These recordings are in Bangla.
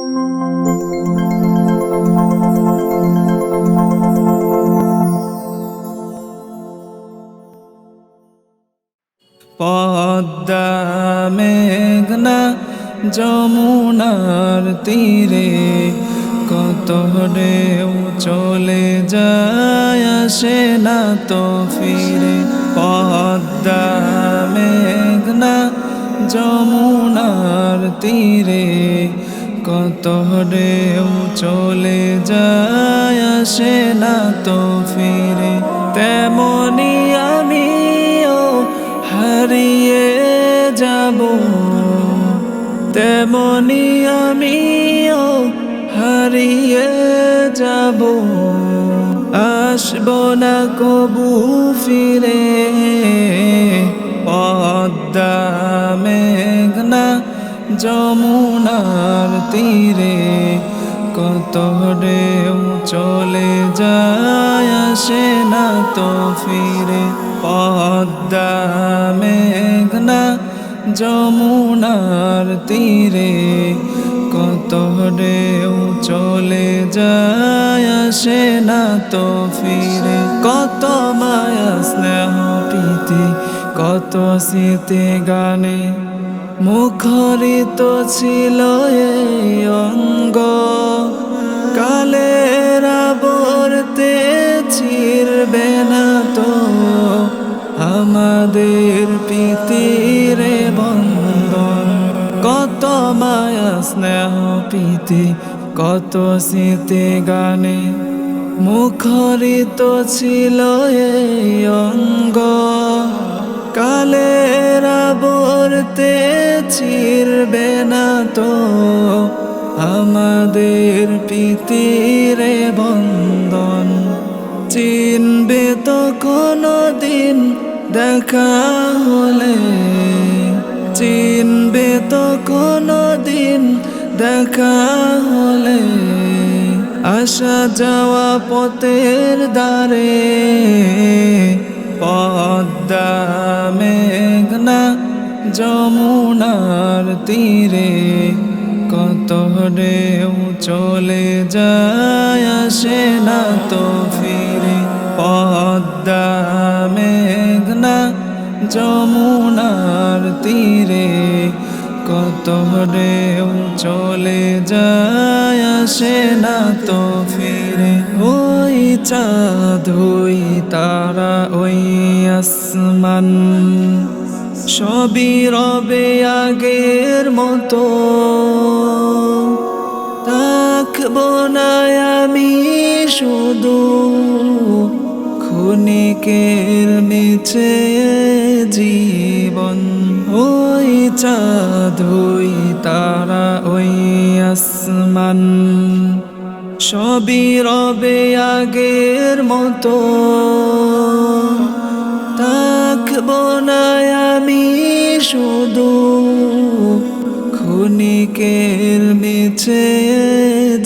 পদ্মা মেঘনা যমুনার তীরে কত ঢেউ চলে যায় আসে না তো ফিরে। পদ্মা মেঘনা যমুনার তীরে কত ঢেউ চলে যায় আসে না তো ফিরে। তেমনি আমিও হারিয়ে যাব, তেমনি আমিও হারিয়ে যাব, আসব না কবু ফিরে। পদ্মা মেঘনা যমুনার তীরে কত ঢেউ চলে যায় আসে না তো ফিরে। পদ্মা মেঘনা যমুনার তীরে কত ঢেউ চলে যায় আসে না তো ফিরে। কত মায়া স্নেহ প্রীতি কত স্মৃতি গানে মুখরিত ছিল এই অঙ্গ, কালের আবর্তে ছিড়বে না তো আমাদের প্রীতির বন্ধন। কত মায়া স্নেহ প্রীতি কত স্মৃতি গানে মুখরিত ছিল এই অঙ্গ, কালের আবর্তে ছিড়বে না তো আমাদের প্রীতির বন্ধন। চিনবে তো কোনো দিন দেখা হলে, চিনবে তো কোনো দিন দেখা হলে আসা যাওয়া পথের ধারে। পদ্মা মেঘনা যমুনার তীরে কত ঢেউ চলে যায় আসে না তো ফিরে। পদ্মা মেঘনা যমুনার তীরে কত ঢেউ চলে যায় আসে না তো ফিরে। ওই চাঁদ ওই তারা ওই আসমান সবই রবে আগের মতো, থাকবো না আমি শুধু ক্ষণিকের মিছে জীবন। ওই চাঁদ ওই তারা ওই আসমান সবই রবে আগের মতো, থাকবো না আমি শুধু ক্ষণিকের মিছে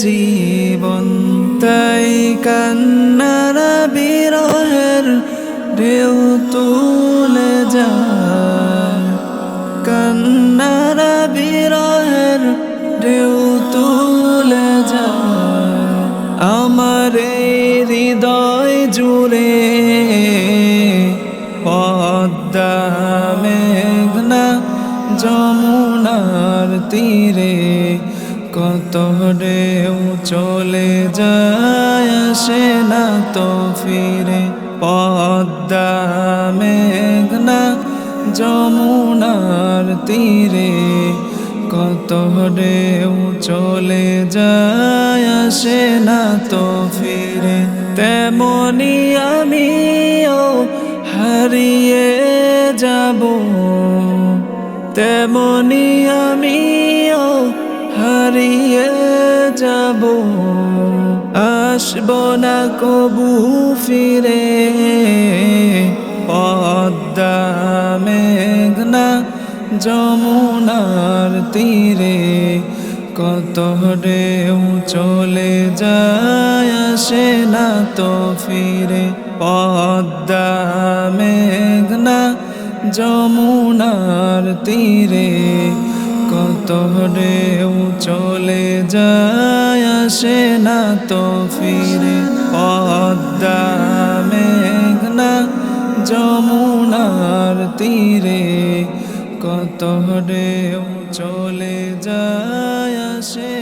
জীবন। তাই কান্নারা বিরহের ঢেউ তুলে যায়, কান্নারা বিরহের ঢেউ তুলে যায় আমার হৃদয় জুড়ে। পদ্মা মেঘনা যমুনার তীরে কত ঢেউ চলে যায় আসে না তো ফিরে। পদ্মা মেঘনা যমুনার তীরে কত ঢেউ চলে যায় আসে না তো ফিরে। তেমনি আমিও হারিয়ে যাব, তেমনি আমিও হারিয়ে যাব, আসব না কবু ফিরে। পদ্মা মেঘনা যমুনার তীরে কত ঢেউ চলে যায় আসে না তো ফিরে। পদ্মা মেঘনা যমুনার তীরে কত ঢেউ চলে যায় আসে না তো ফিরে। পদ্মা মেঘনা যমুনার তীরে কত ঢেউ চলে যায় আসে